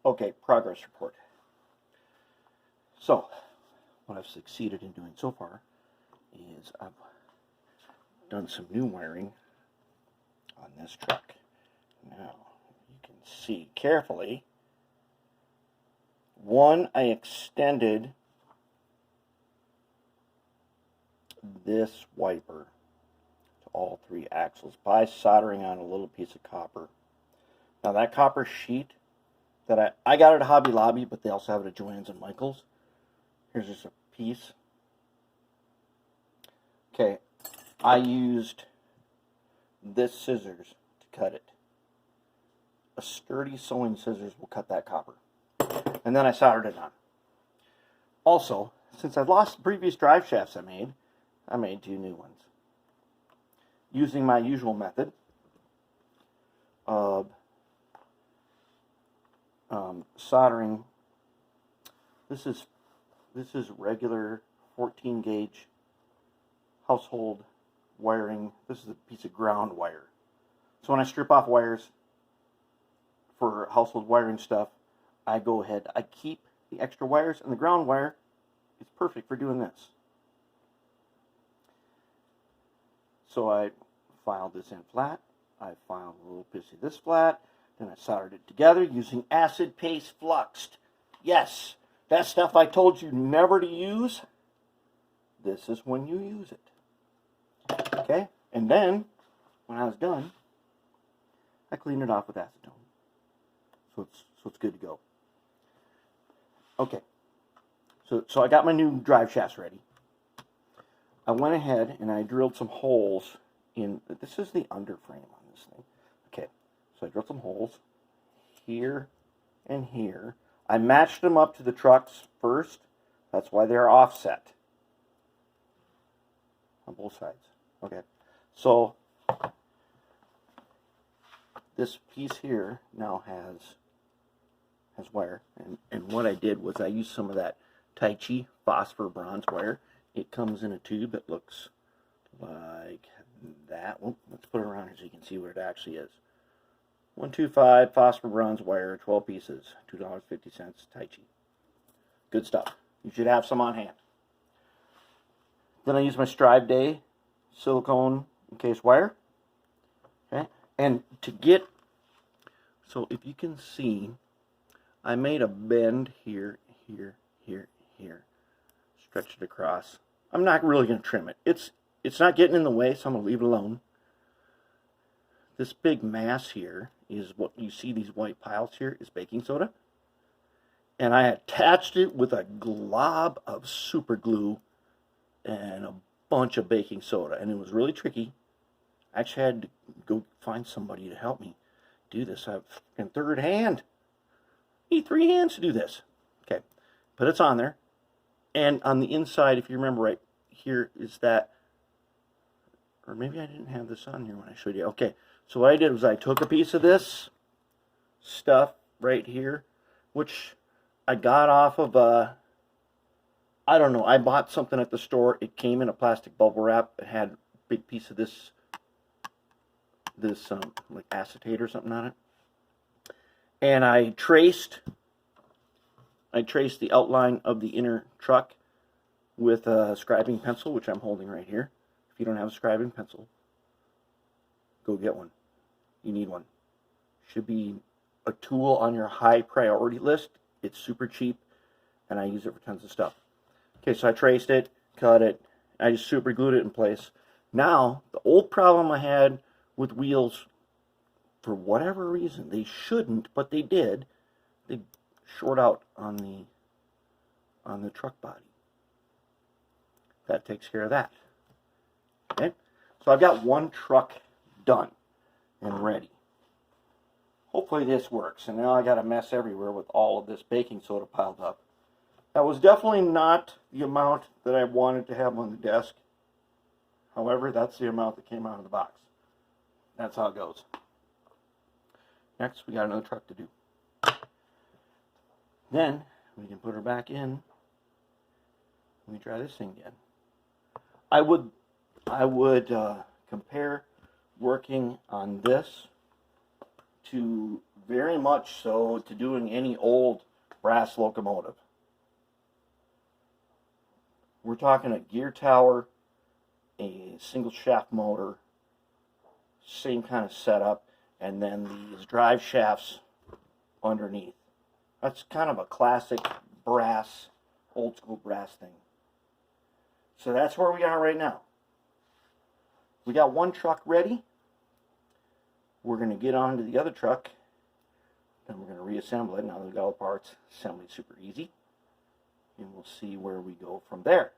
Okay, progress report. So, what I've succeeded in doing so far is I've done some new wiring on this truck. Now, you can see carefully. One, I extended this wiper to all three axles by soldering on a little piece of copper. Now that copper sheet that I got at Hobby Lobby, but they also have it at Joann's and Michael's. Here's just a piece. Okay, I used this scissors to cut it. A sturdy sewing scissors will cut that copper. And then I soldered it on. Also, since I lost the previous drive shafts I made 2 new ones. Using my usual method of soldering. This is regular 14 gauge household wiring. This is a piece of ground wire. So when I strip off wires for household wiring stuff, I go ahead, I keep the extra wires, and the ground wire is perfect for doing this. So I filed this in flat, I filed a little piece of this flat, then I soldered it together using acid paste fluxed. Yes, that stuff I told you never to use, this is when you use it. Okay, and then, when I was done, I cleaned it off with acetone. So it's good to go. Okay, so I got my new drive shafts ready. I went ahead and I drilled some holes in, this is the underframe on this thing. Okay, so I drilled some holes here and here. I matched them up to the trucks first. That's why they're offset on both sides. Okay, so this piece here now has wire, and what I did was I used some of that Tichy phosphor bronze wire. It comes in a tube that looks like that. Well, let's put it around here so you can see what it actually is. 125 phosphor bronze wire, 12 pieces, $2.50 Tichy. Good stuff. You should have some on hand. Then I use my Strive Day silicone encased wire. Okay, and to get, so if you can see, I made a bend here, here, here, here. Stretch it across. I'm not really going to trim it. It's not getting in the way, so I'm going to leave it alone. This big mass here is what you see, these white piles here, is baking soda. And I attached it with a glob of super glue and a bunch of baking soda. And it was really tricky. I actually had to go find somebody to help me do this. I have a third hand. I need 3 hands to do this. Okay, but it's on there. And on the inside, if you remember right here, is that, or maybe I didn't have this on here when I showed you. Okay, so what I did was I took a piece of this stuff right here, which I got off of I don't know, I bought something at the store. It came in a plastic bubble wrap. It had a big piece of this like acetate or something on it. And I traced the outline of the inner truck with a scribing pencil, which I'm holding right here. If you don't have a scribing pencil, go get one. You need one. Should be a tool on your high priority list. It's super cheap, and I use it for tons of stuff. Okay, so I traced it, cut it, I just super glued it in place. Now, the old problem I had with wheels, for whatever reason, they shouldn't, but they did. They short out on the truck body. That takes care of that. Okay, so I've got one truck done and ready. Hopefully this works. And now I got a mess everywhere with all of this baking soda piled up. That was definitely not the amount that I wanted to have on the desk. However, that's the amount that came out of the box. That's how it goes. Next, we got another truck to do. Then, we can put her back in. Let me try this thing again. I would compare working on this to very much so to doing any old brass locomotive. We're talking a gear tower, a single shaft motor, same kind of setup, and then these drive shafts underneath. That's kind of a classic brass, old school brass thing. So that's where we are right now. We got one truck ready. We're going to get on to the other truck. Then we're going to reassemble it. Now that we've got all the parts, assembly super easy. And we'll see where we go from there.